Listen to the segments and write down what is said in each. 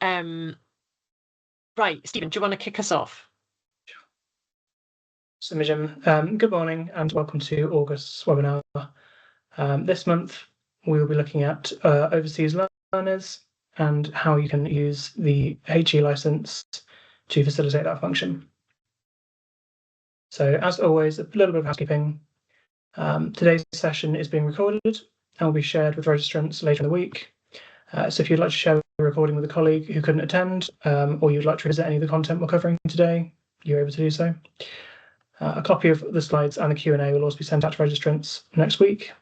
Right, Stephen, do you want to kick us off? So, Imogen, good morning and welcome to August's webinar. This month we will be looking at overseas learners and how you can use the HE license to facilitate that function. So, as always, a little bit of housekeeping. Today's session is being recorded and will be shared with registrants later in the week. So if you'd like to share the recording with a colleague who couldn't attend, or you'd like to revisit any of the content we're covering today, you're able to do so. A copy of the slides and the Q&A will also be sent out to registrants next week.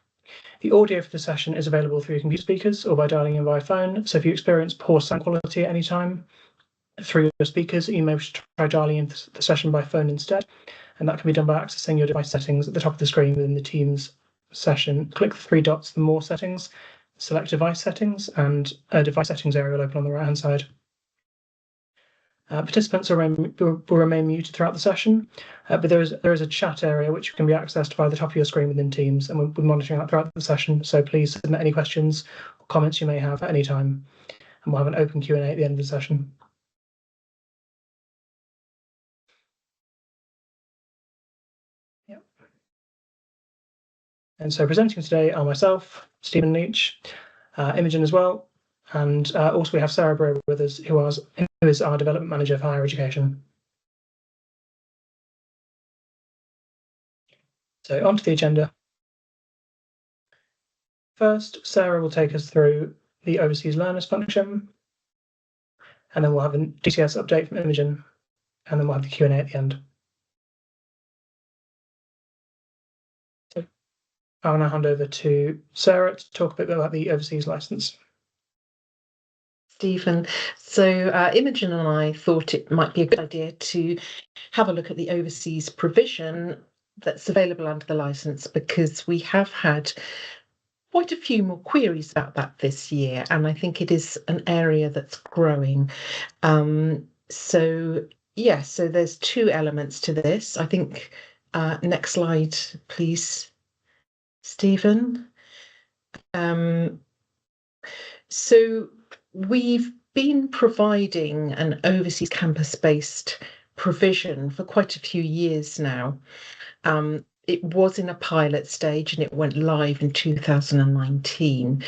The audio for the session is available through your computer speakers or by dialing in via phone. So if you experience poor sound quality at any time through your speakers, you may try dialing in the session by phone instead. And that can be done by accessing your device settings at the top of the screen within the Teams session. Click the three dots, the More settings, select Device Settings, and a Device Settings area will open on the right-hand side. Participants will remain muted throughout the session, but there is a chat area which can be accessed via the top of your screen within Teams, and we'll be monitoring that throughout the session. So please submit any questions or comments you may have at any time, and we'll have an open Q&A at the end of the session. Yep. And so presenting today are myself, Stephen Leach, Imogen as well, and also we have Sarah Brear with us, who is our Development Manager for Higher Education. So onto the agenda. First, Sarah will take us through the Overseas Learners function, and then we'll have a DCS update from Imogen, and then we'll have the Q&A at the end. So I'll now hand over to Sarah to talk a bit about the overseas license. Stephen. So Imogen and I thought it might be a good idea to have a look at the overseas provision that's available under the license, because we have had quite a few more queries about that this year, and I think it is an area that's growing. So there's two elements to this. I think next slide, please, Stephen. So we've been providing an overseas campus-based provision for quite a few years now. It was in a pilot stage and it went live in 2019.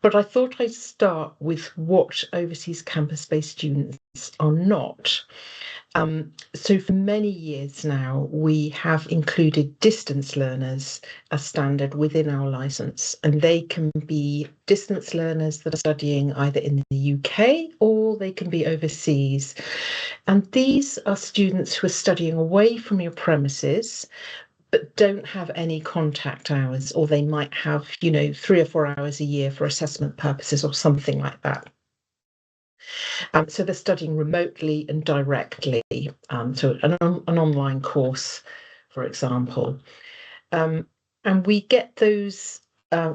But I thought I'd start with what overseas campus-based students are not. So for many years now, we have included distance learners as standard within our license, and they can be distance learners that are studying either in the UK or they can be overseas. And these are students who are studying away from your premises, but don't have any contact hours, or they might have, 3 or 4 hours a year for assessment purposes or something like that. So they're studying remotely and directly, so an online course, for example. And we get those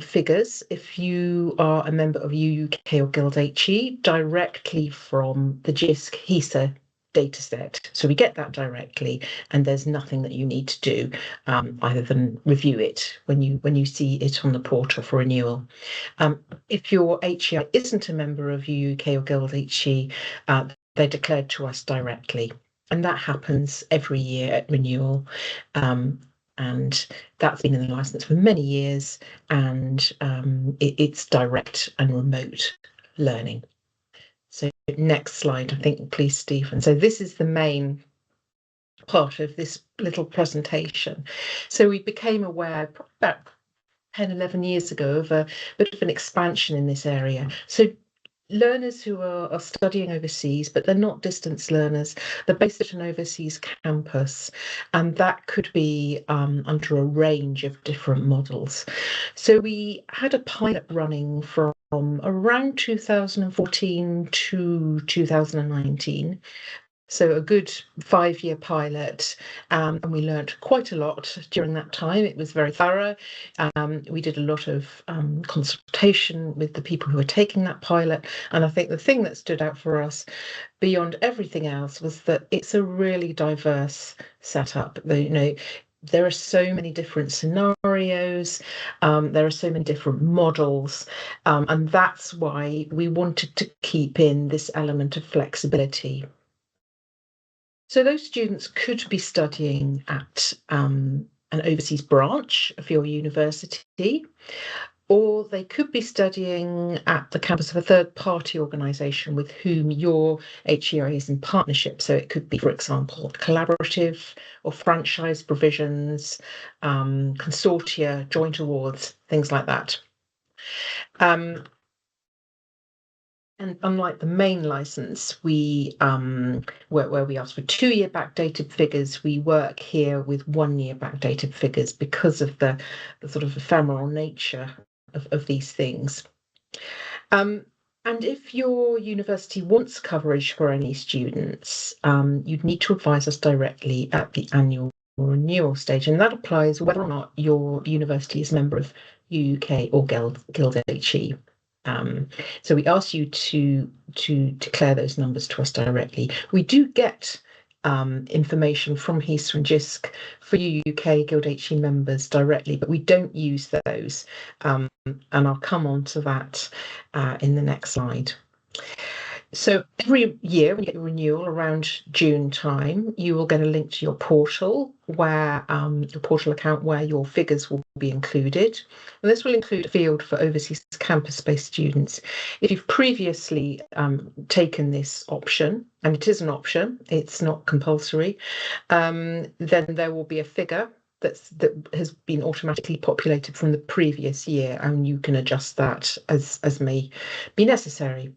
figures, if you are a member of UUK or Guild HE, directly from the JISC HESA dataset. So we get that directly, and there's nothing that you need to do other than review it when you see it on the portal for renewal. If your HEI isn't a member of UUK or Guild HE, they're declared to us directly, and that happens every year at renewal. And that's been in the license for many years, and it's direct and remote learning. So next slide, I think, please, Stephen. So this is the main part of this little presentation. So we became aware about 10, 11 years ago of a bit of an expansion in this area. So learners who are studying overseas, but they're not distance learners, they're based at an overseas campus, and that could be under a range of different models. So we had a pilot running from around 2014 to 2019. So a good 5-year pilot, and we learned quite a lot during that time. It was very thorough. We did a lot of consultation with the people who were taking that pilot, and I think the thing that stood out for us beyond everything else was that it's a really diverse setup. there are so many different scenarios, there are so many different models, and that's why we wanted to keep in this element of flexibility. So those students could be studying at an overseas branch of your university, or they could be studying at the campus of a third-party organisation with whom your HEI is in partnership. So it could be, for example, collaborative or franchise provisions, consortia, joint awards, things like that. And unlike the main license, we where we ask for 2-year backdated figures, we work here with 1-year backdated figures because of the sort of ephemeral nature of these things. And if your university wants coverage for any students, you'd need to advise us directly at the annual renewal stage, and that applies whether or not your university is a member of UK or Guild HE. So we ask you to declare those numbers to us directly. We do get information from HESA and JISC for you UK Guild HE members directly, but we don't use those. And I'll come on to that in the next slide. So every year when you get your renewal around June time, you will get a link to your portal where your portal account where your figures will be included. And this will include a field for overseas campus-based students. If you've previously taken this option, and it is an option, it's not compulsory, then there will be a figure that has been automatically populated from the previous year, and you can adjust that as may be necessary.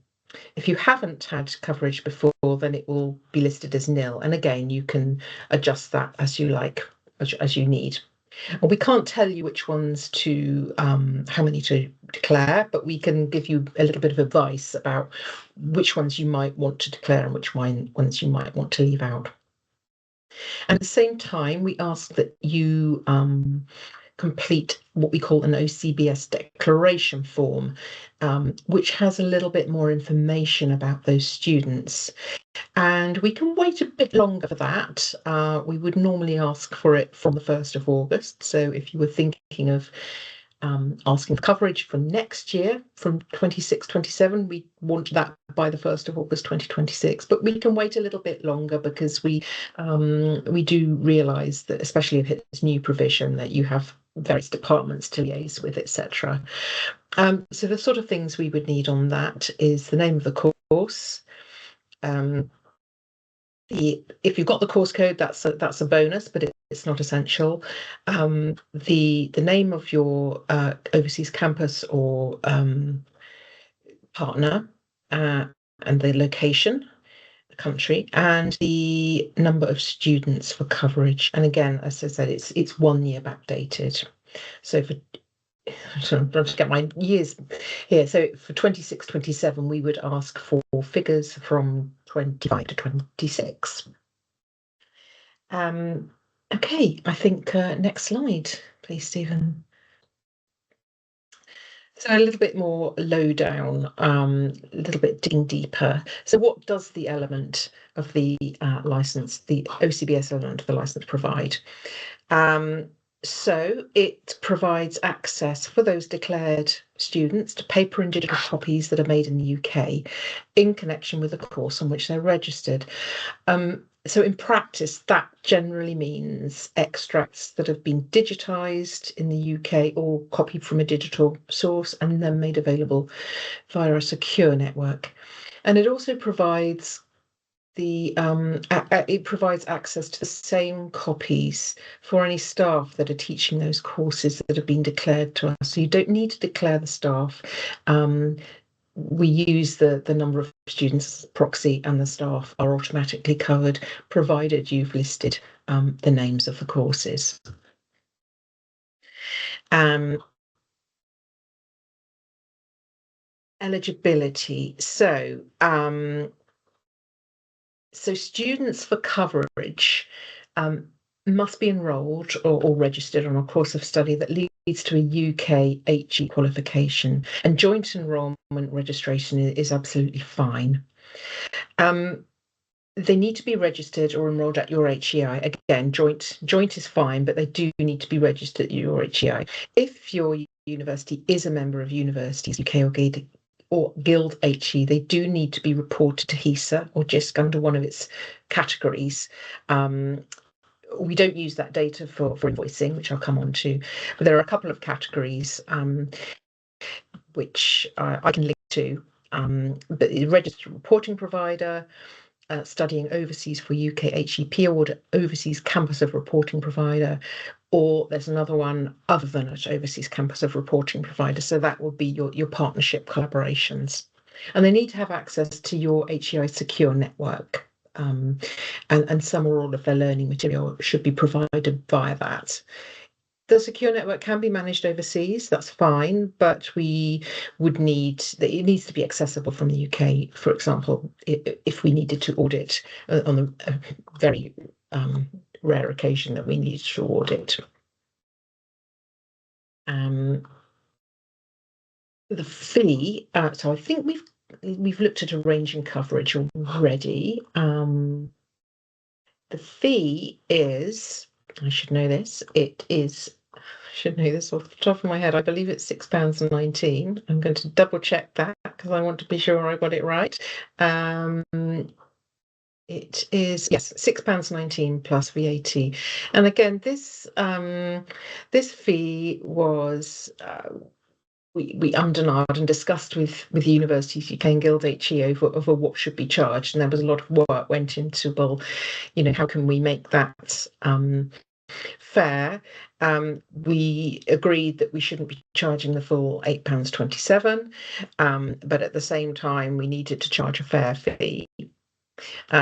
If you haven't had coverage before, then it will be listed as nil. And again, you can adjust that as you like, as you need. And we can't tell you which ones to, how many to declare, but we can give you a little bit of advice about which ones you might want to declare and which ones you might want to leave out. And at the same time, we ask that you complete what we call an OCBS declaration form, which has a little bit more information about those students. And we can wait a bit longer for that. We would normally ask for it from the 1st of August. So if you were thinking of asking for coverage for next year, from 26-27, we want that by the 1st of August 2026, but we can wait a little bit longer because we do realise that, especially if it's new provision, that you have various departments to liaise with, etc. So the sort of things we would need on that is the name of the course. If you've got the course code, that's a bonus, but it's not essential. The name of your overseas campus or partner, and the location, the country, and the number of students for coverage. And again, as I said, it's 1 year backdated. So I'm trying to get my years here. So for 26-27, we would ask for figures from 25 to 26. Okay, I think next slide, please, Stephen. So a little bit more lowdown, a little bit digging deeper. So what does the element of the license, the OCBS element of the license provide? So it provides access for those declared students to paper and digital copies that are made in the UK in connection with the course on which they're registered. So in practice, that generally means extracts that have been digitised in the UK or copied from a digital source and then made available via a secure network. And it also provides it provides access to the same copies for any staff that are teaching those courses that have been declared to us. So you don't need to declare the staff. We use the number of students as a proxy, and the staff are automatically covered, provided you've listed the names of the courses. Eligibility. So students for coverage must be enrolled or registered on a course of study that leads to a UK HE qualification, and joint enrolment registration is absolutely fine. They need to be registered or enrolled at your HEI. Again, joint is fine, but they do need to be registered at your HEI. If your university is a member of Universities UK or Guild HE, they do need to be reported to HESA or JISC under one of its categories. We don't use that data for invoicing, which I'll come on to, but there are a couple of categories which I can link to. But the registered reporting provider, studying overseas for UK HEP award, overseas campus of reporting provider, or there's another one other than an overseas campus of reporting provider. So that will be your partnership collaborations. And they need to have access to your HEI secure network. And some or all of their learning material should be provided via that. The secure network can be managed overseas, that's fine, but it needs to be accessible from the UK, for example, if we needed to audit on a very rare occasion that we needed to audit. The fee, so I think we've looked at arranging coverage already. The fee is, I should know this, should know this off the top of my head. I believe it's £6.19. I'm going to double check that because I want to be sure I got it right. It is, yes, £6.19 plus VAT. And again, this fee was we undernard and discussed with the Universities UK and Guild HE over what should be charged, and there was a lot of work went into, well, how can we make that fair? We agreed that we shouldn't be charging the full £8.27, but at the same time we needed to charge a fair fee.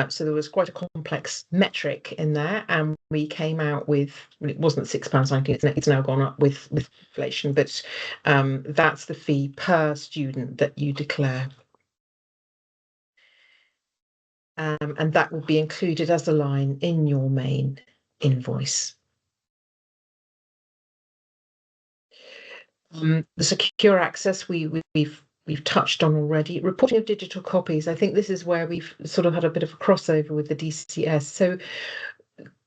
So there was quite a complex metric in there, and we came out with, it wasn't £6.19, it's now gone up with inflation, but that's the fee per student that you declare. And that will be included as a line in your main invoice. The secure access we've touched on already. Reporting of digital copies, I think this is where we've sort of had a bit of a crossover with the DCS. So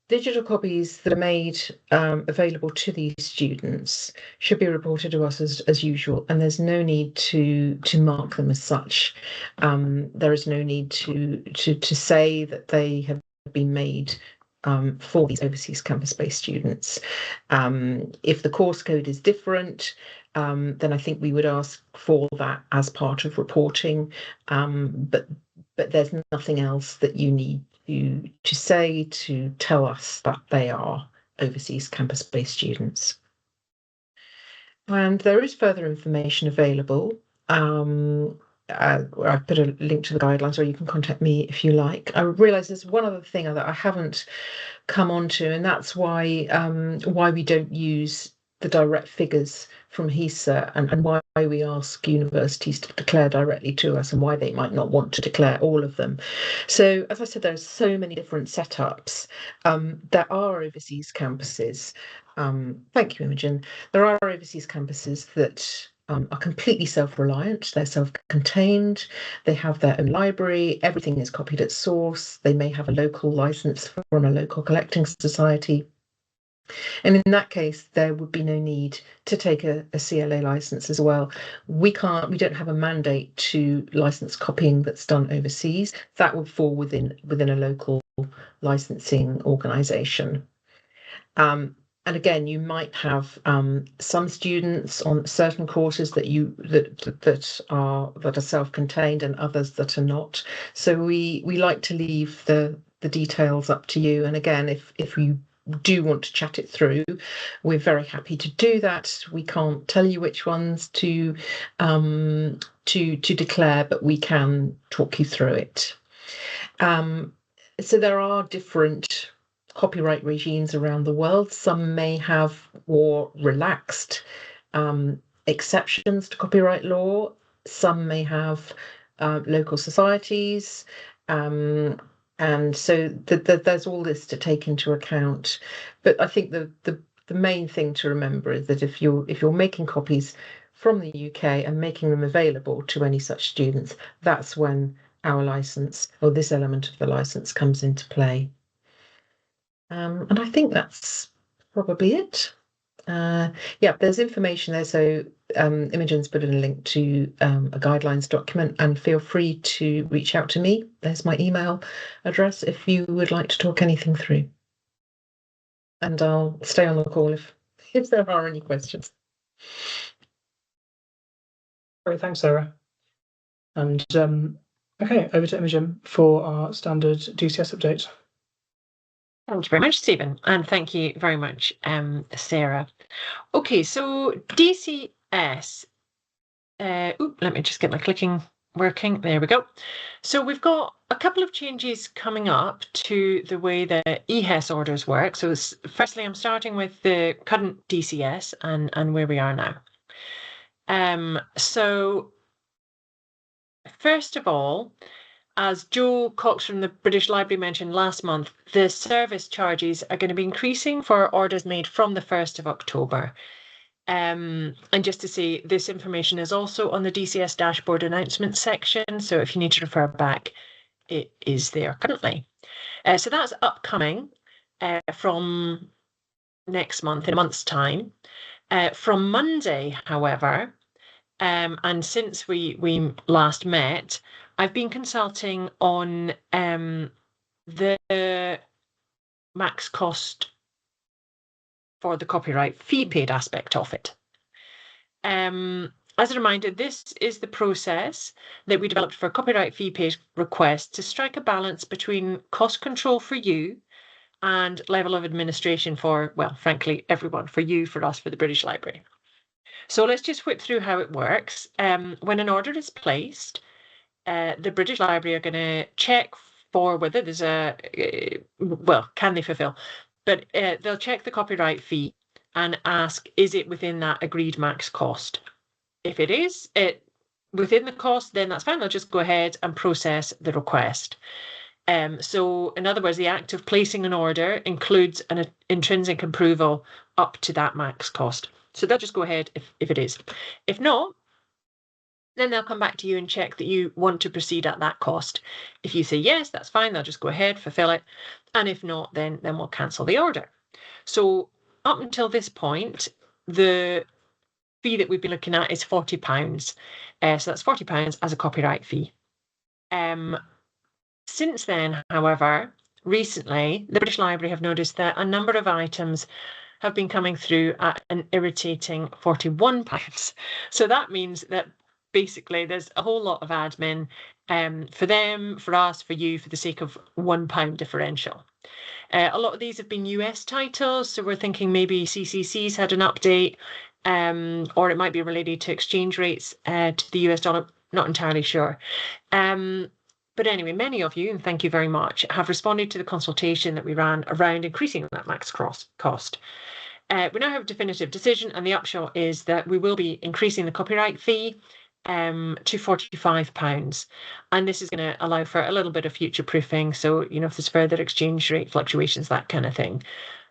digital copies that are made available to these students should be reported to us as usual, and there's no need to mark them as such. There is no need to say that they have been made for these overseas campus-based students. If the course code is different, then I think we would ask for that as part of reporting, but there's nothing else that you need to say to tell us that they are overseas campus-based students. And there is further information available. I've put a link to the guidelines, or you can contact me if you like. I realise there's one other thing that I haven't come on to, and that's why we don't use the direct figures from HESA, and why we ask universities to declare directly to us, and why they might not want to declare all of them. So, as I said, there are so many different setups. There are overseas campuses. Thank you, Imogen. There are overseas campuses that are completely self-reliant. They're self-contained. They have their own library. Everything is copied at source. They may have a local license from a local collecting society. And in that case, there would be no need to take a CLA license as well. We don't have a mandate to license copying that's done overseas. That would fall within a local licensing organisation. And again, you might have some students on certain courses that are self-contained, and others that are not. So we like to leave the details up to you. And again, if you do want to chat it through, we're very happy to do that. We can't tell you which ones to declare, but we can talk you through it. So there are different copyright regimes around the world. Some may have more relaxed exceptions to copyright law. Some may have local societies. And so there's all this to take into account. But I think the main thing to remember is that if you're making copies from the UK and making them available to any such students, that's when our license, or this element of the license, comes into play. And I think that's probably it. Yeah, there's information there. So Imogen's put in a link to a guidelines document, and feel free to reach out to me. There's my email address if you would like to talk anything through. And I'll stay on the call if there are any questions. Great, thanks, Sarah. And okay, over to Imogen for our standard DCS update. Thank you very much, Stephen, and thank you very much, Sarah. Okay, so DCS. Let me just get my clicking working. There we go. So we've got a couple of changes coming up to the way that EHES orders work. So firstly, I'm starting with the current DCS and where we are now. So first of all, as Joe Cox from the British Library mentioned last month, the service charges are going to be increasing for orders made from the 1st of October. And just to say, this information is also on the DCS dashboard announcements section. So if you need to refer back, it is there currently. So that's upcoming from next month, in a month's time. From Monday, however, and since we last met, I've been consulting on the max cost for the copyright fee paid aspect of it. As a reminder, this is the process that we developed for copyright fee paid requests to strike a balance between cost control for you and level of administration for, well, frankly, everyone, for you, for us, for the British Library. So let's just whip through how it works. When an order is placed, the British Library are going to check for whether there's well, can they fulfill? But they'll check the copyright fee and ask, is it within that agreed max cost? If it is within the cost, then that's fine. They'll just go ahead and process the request. So in other words, the act of placing an order includes an intrinsic approval up to that max cost. So they'll just go ahead if it is. If not, then they'll come back to you and check that you want to proceed at that cost. If you say yes, that's fine. They'll just go ahead, fulfill it. And if not, then we'll cancel the order. So up until this point, the fee that we've been looking at is £40. So that's £40 as a copyright fee. Since then, however, recently, the British Library have noticed that a number of items have been coming through at an irritating £41. So that means that basically there's a whole lot of admin for them, for us, for you, for the sake of £1 differential. A lot of these have been US titles, so we're thinking maybe CCC's had an update, or it might be related to exchange rates to the US dollar, not entirely sure. But anyway, many of you, and thank you very much, have responded to the consultation that we ran around increasing that max cost. We now have a definitive decision, and the upshot is that we will be increasing the copyright fee to £45. And this is going to allow for a little bit of future proofing. So, you know, if there's further exchange rate fluctuations, that kind of thing.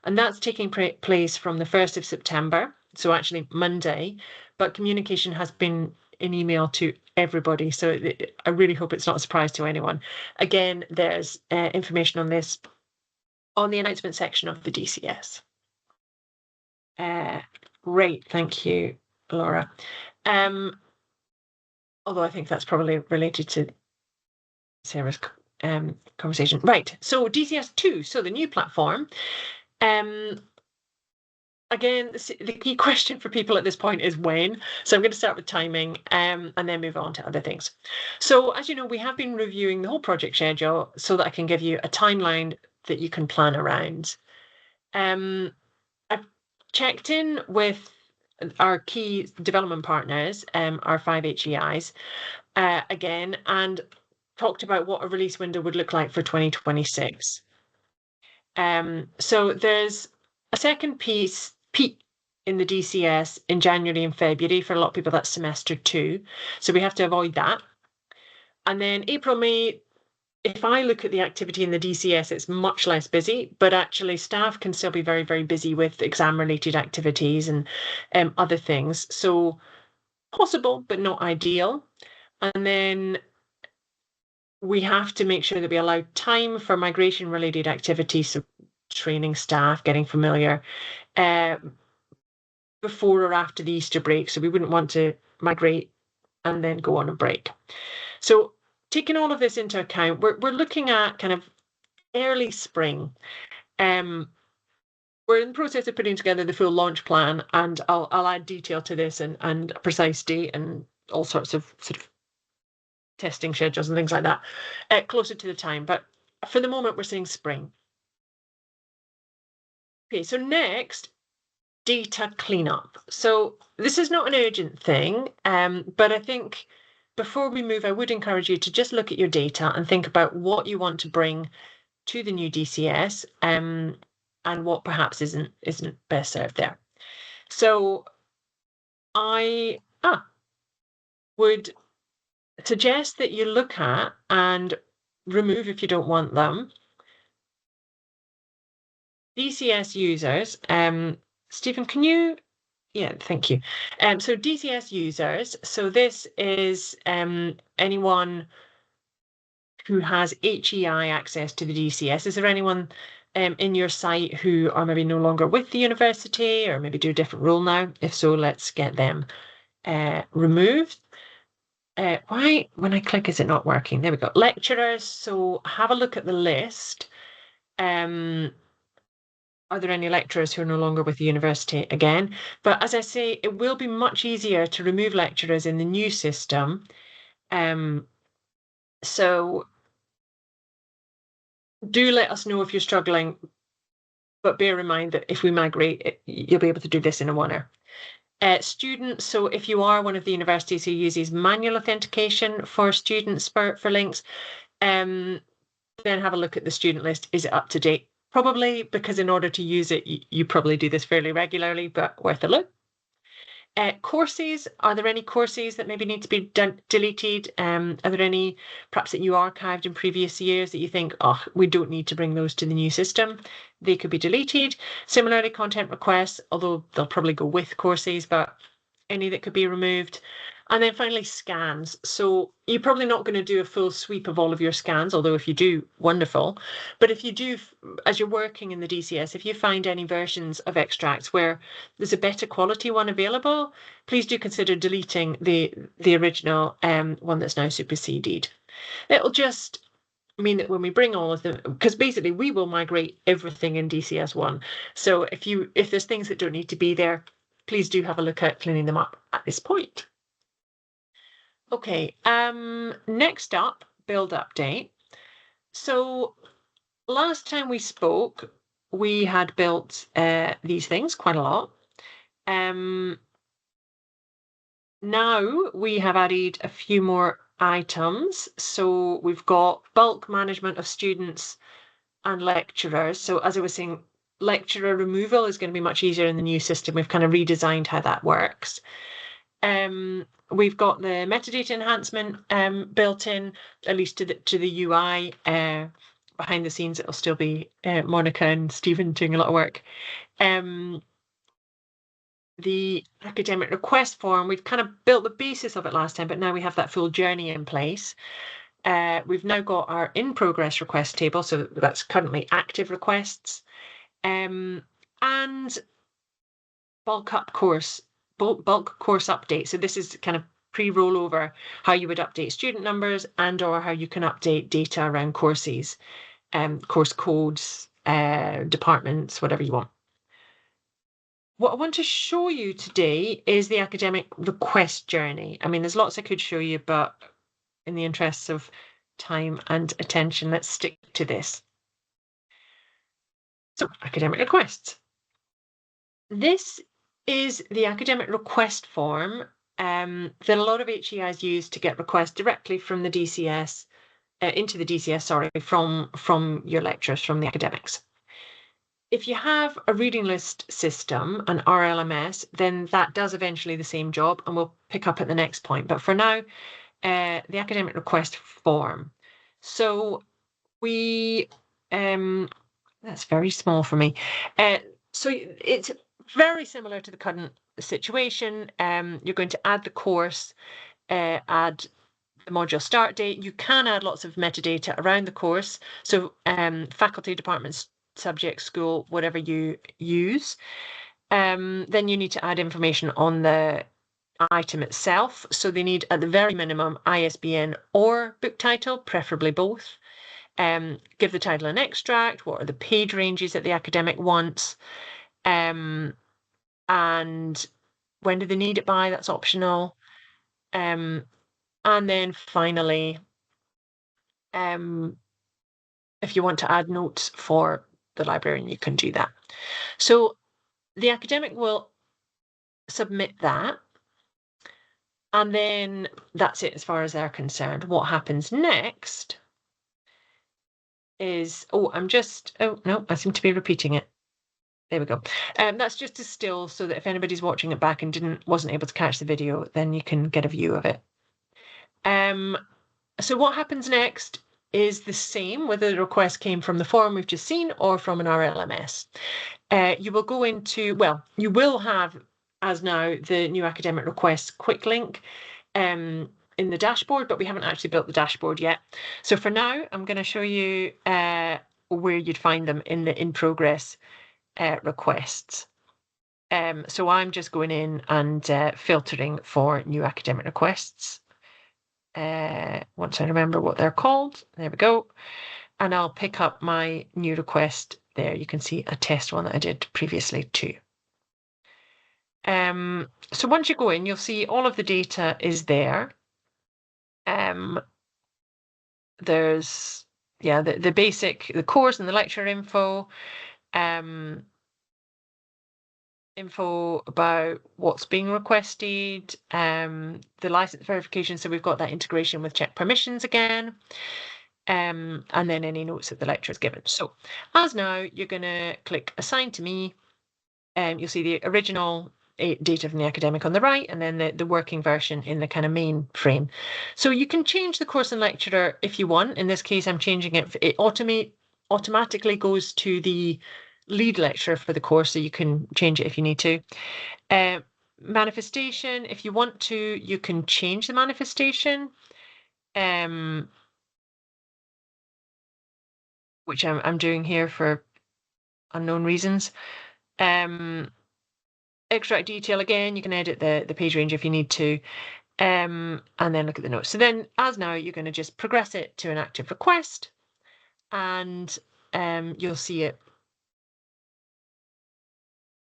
And that's taking place from the 1st of September. So actually Monday, but communication has been in email to everybody. So I really hope it's not a surprise to anyone. Again, there's information on this on the announcement section of the DCS. Great, thank you, Laura. Although I think that's probably related to Sarah's conversation. Right, so DCS 2, so the new platform. Again, the key question for people at this point is when. So I'm going to start with timing and then move on to other things. So as you know, we have been reviewing the whole project schedule so that I can give you a timeline that you can plan around. I've checked in with our key development partners, our 5 HEIs, again, and talked about what a release window would look like for 2026. So there's a second peak in the DCS in January and February. For a lot of people, that's semester 2. So we have to avoid that. And then April, May, if I look at the activity in the DCS, it's much less busy, but actually staff can still be very, very busy with exam-related activities and other things. So possible, but not ideal. And then we have to make sure that we allow time for migration-related activities, so training staff, getting familiar, before or after the Easter break. So we wouldn't want to migrate and then go on a break. So taking all of this into account, we're looking at kind of early spring. We're in the process of putting together the full launch plan, and I'll add detail to this and a precise date and all sorts of sort of testing schedules and things like that closer to the time. But for the moment, we're saying spring. Okay, so next, data cleanup. So this is not an urgent thing, but I think before we move, I would encourage you to just look at your data and think about what you want to bring to the new DCS, and what perhaps isn't best served there. So I would suggest that you look at and remove, if you don't want them, DCS users. Stephen, can you? Yeah, thank you. So DCS users. So this is anyone who has HEI access to the DCS. Is there anyone in your site who are maybe no longer with the university or maybe do a different role now? If so, let's get them removed. Why, when I click, is it not working? There we go. Lecturers. So have a look at the list. Are there any lecturers who are no longer with the university again? But as I say, it will be much easier to remove lecturers in the new system. So do let us know if you're struggling, but bear in mind that if we migrate, you'll be able to do this in a one hour. Students, so if you are one of the universities who uses manual authentication for students for links, then have a look at the student list. Is it up to date? Probably, because in order to use it, you probably do this fairly regularly, but worth a look. Courses, are there any courses that maybe need to be deleted? Are there any perhaps that you archived in previous years that you think, oh, we don't need to bring those to the new system? They could be deleted. Similarly, content requests, although they'll probably go with courses, but any that could be removed. And then finally, scans. So you're probably not going to do a full sweep of all of your scans, although if you do, wonderful. But if you do, as you're working in the DCS, if you find any versions of extracts where there's a better quality one available, please do consider deleting the original one that's now superseded. It'll just mean that when we bring all of them, because basically we will migrate everything in DCS1. So if there's things that don't need to be there, please do have a look at cleaning them up at this point. Okay, next up, build update. So last time we spoke, we had built these things quite a lot. Now we have added a few more items. So we've got bulk management of students and lecturers. So as I was saying, lecturer removal is going to be much easier in the new system. We've kind of redesigned how that works. We've got the metadata enhancement built in, at least to the UI. Behind the scenes, it'll still be Monica and Stephen doing a lot of work. The academic request form, we've kind of built the basis of it last time, but now we have that full journey in place. We've now got our in-progress request table, so that's currently active requests, and bulk course update. So this is kind of pre-rollover, how you would update student numbers and or how you can update data around courses, course codes, departments, whatever you want. What I want to show you today is the academic request journey. I mean, there's lots I could show you, but in the interests of time and attention, let's stick to this. So, academic requests. This is the academic request form that a lot of HEIs use to get requests directly from the DCS, into the DCS, sorry, from your lecturers, from the academics. If you have a reading list system, an RLMS, then that does eventually the same job, and we'll pick up at the next point. But for now, the academic request form. So we, that's very small for me. So it's very similar to the current situation. You're going to add the course, add the module start date. You can add lots of metadata around the course. So faculty, departments, subject, school, whatever you use. Then you need to add information on the item itself. So they need, at the very minimum, ISBN or book title, preferably both. Give the title an extract. What are the page ranges that the academic wants? And when do they need it by? That's optional. And then finally, if you want to add notes for the librarian, you can do that. So the academic will submit that. And then that's it as far as they're concerned. What happens next is, oh no, I seem to be repeating it. There we go. That's just a still so that if anybody's watching it back and wasn't able to catch the video, then you can get a view of it. So what happens next is the same, whether the request came from the form we've just seen or from an RLMS. You will go into, well, you will have, as now, the new academic requests quick link in the dashboard, but we haven't actually built the dashboard yet. So for now, I'm going to show you where you'd find them in the in progress requests. So I'm just going in and filtering for new academic requests. Once I remember what they're called, there we go. And I'll pick up my new request there. You can see a test one that I did previously too. So once you go in, you'll see all of the data is there. There's, yeah, the basic, the course and the lecture info, info about what's being requested, the license verification. So we've got that integration with check permissions again. And then any notes that the lecturer is given. So as now, you're going to click Assign to Me. You'll see the original data from the academic on the right, and then the working version in the kind of main frame. So you can change the course and lecturer if you want. In this case, I'm changing it. It automatically goes to the lead lecturer for the course, so you can change it if you need to. Manifestation, if you want to, you can change the manifestation. Which I'm doing here for unknown reasons. Extract detail, again, you can edit the page range if you need to, and then look at the notes. So then, as now, you're going to just progress it to an active request, and you'll see it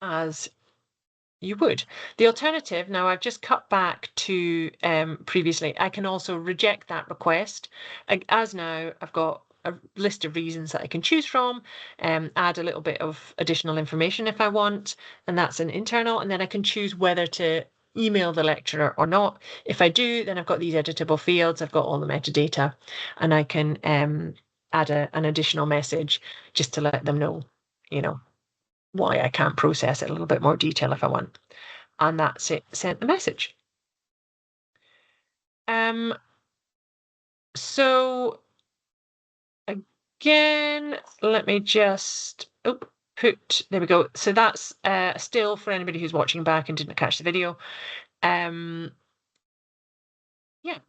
as you would. The alternative, now I've just cut back to previously, I can also reject that request. As now, I've got a list of reasons that I can choose from, add a little bit of additional information if I want, and that's an internal, and then I can choose whether to email the lecturer or not. If I do, then I've got these editable fields, I've got all the metadata, and I can add an additional message just to let them know, you know, why I can't process it a little bit more detail if I want. And that's it, sent the message. So again, let me just put, there we go. So that's still for anybody who's watching back and didn't catch the video. Yeah,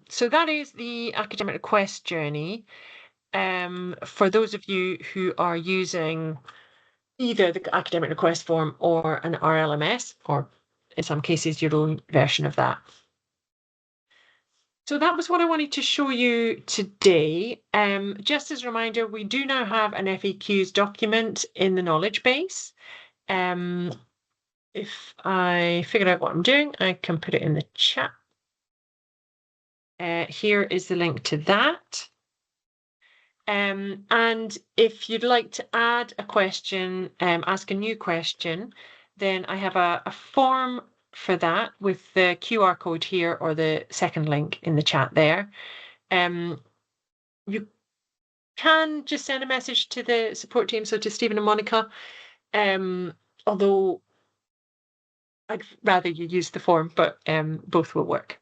so that is the academic request journey. For those of you who are using either the academic request form or an RLMS, or in some cases your own version of that. So that was what I wanted to show you today. Just as a reminder, we do now have an FAQs document in the knowledge base. If I figure out what I'm doing, I can put it in the chat. Here is the link to that. And if you'd like to add a question, ask a new question, then I have a form for that with the QR code here or the second link in the chat there. You can just send a message to the support team, so to Stephen and Monica, although I'd rather you use the form, but both will work.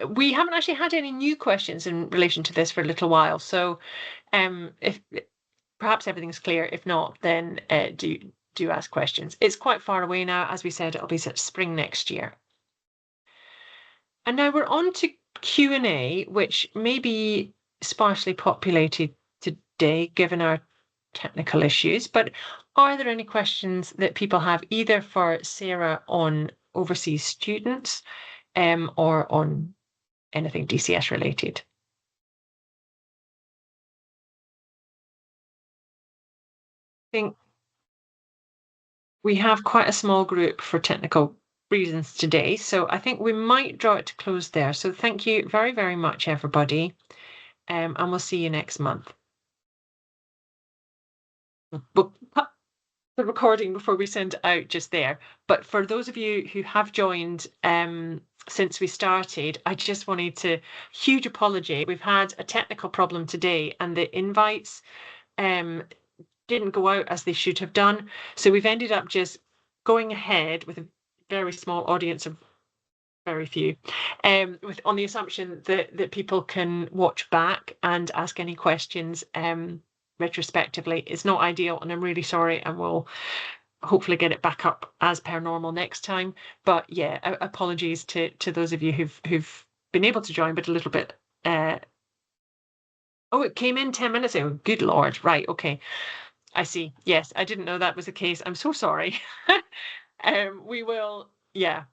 We haven't actually had any new questions in relation to this for a little while, so if perhaps everything's clear. If not, then do ask questions. It's quite far away now. As we said, it'll be spring next year. And now we're on to Q&A, which may be sparsely populated today, given our technical issues. But are there any questions that people have either for Sarah on overseas students or on anything DCS related? I think we have quite a small group for technical reasons today, so I think we might draw it to close there. So thank you very, very much, everybody, and we'll see you next month. We'll cut the recording before we send it out just there. But for those of you who have joined since we started, I just wanted to huge apology. We've had a technical problem today, and the invites didn't go out as they should have done. So we've ended up just going ahead with a very small audience of very few, on the assumption that people can watch back and ask any questions retrospectively. It's not ideal, and I'm really sorry, and we'll hopefully get it back up as per normal next time. But yeah, apologies to those of you who've been able to join, but a little bit. Oh, it came in 10 minutes ago. Good Lord. Right. Okay. I see. Yes, I didn't know that was the case. I'm so sorry. We will, yeah.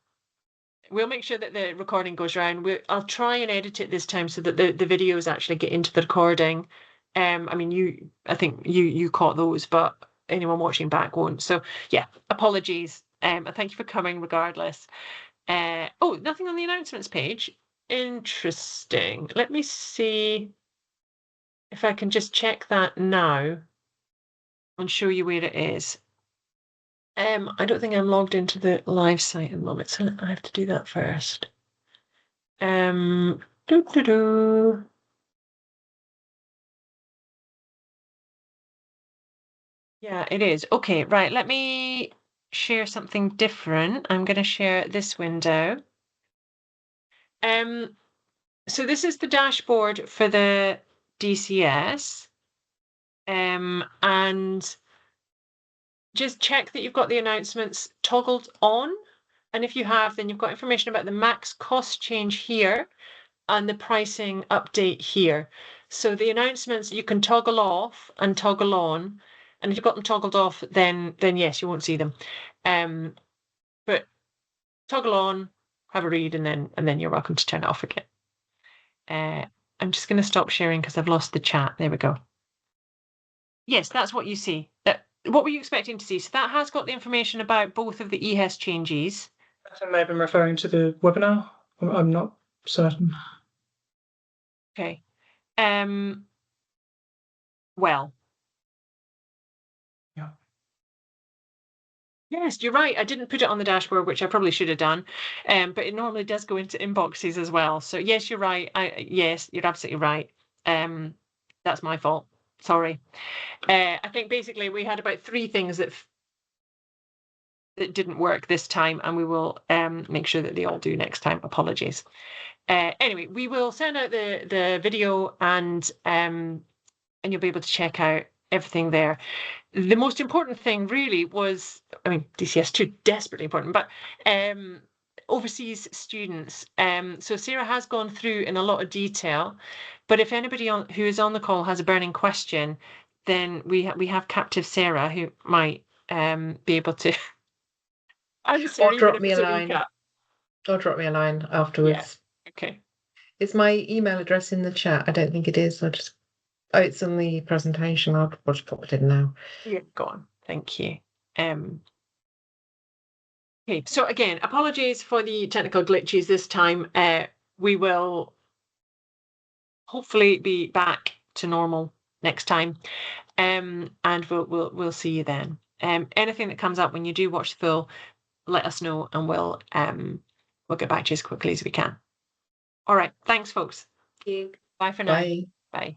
We'll make sure that the recording goes around. I'll try and edit it this time so that the videos actually get into the recording. I mean, I think you caught those, but anyone watching back won't. So yeah, apologies. And thank you for coming regardless. Oh, nothing on the announcements page. Interesting. Let me see if I can just check that now and show you where it is. I don't think I'm logged into the live site at the moment, so I have to do that first. Doo-doo-doo. Yeah, it is. Okay, right. Let me share something different. I'm going to share this window. So this is the dashboard for the DCS. And just check that you've got the announcements toggled on. And if you have, then you've got information about the max cost change here and the pricing update here. So the announcements you can toggle off and toggle on. And if you've got them toggled off, then yes, you won't see them. But toggle on, have a read, and then you're welcome to turn it off again. I'm just going to stop sharing because I've lost the chat. There we go. Yes, that's what you see. What were you expecting to see? So that has got the information about both of the EHES changes. I may have been referring to the webinar. I'm not certain. Okay. Well. Yeah. Yes, you're right. I didn't put it on the dashboard, which I probably should have done. But it normally does go into inboxes as well. So yes, you're right. Yes, you're absolutely right. That's my fault. Sorry. I think basically we had about 3 things that didn't work this time, and we will make sure that they all do next time. Apologies. Anyway, we will send out the video, and you'll be able to check out everything there. The most important thing really was, I mean, DCS2 desperately important, but overseas students. So Sarah has gone through in a lot of detail, but if anybody who is on the call has a burning question, then we have captive Sarah who might be able to answer. Or drop me a line. Or drop me a line afterwards. Yeah. Okay. Is my email address in the chat? I don't think it is. Oh, it's on the presentation. I'll just pop it in now. Yeah, go on. Thank you. Okay, so again, apologies for the technical glitches this time. We will hopefully be back to normal next time, and we'll see you then. Anything that comes up when you do watch the full, let us know, and we'll get back to you as quickly as we can. All right, thanks, folks. Thank you. Bye for now. Bye. Bye.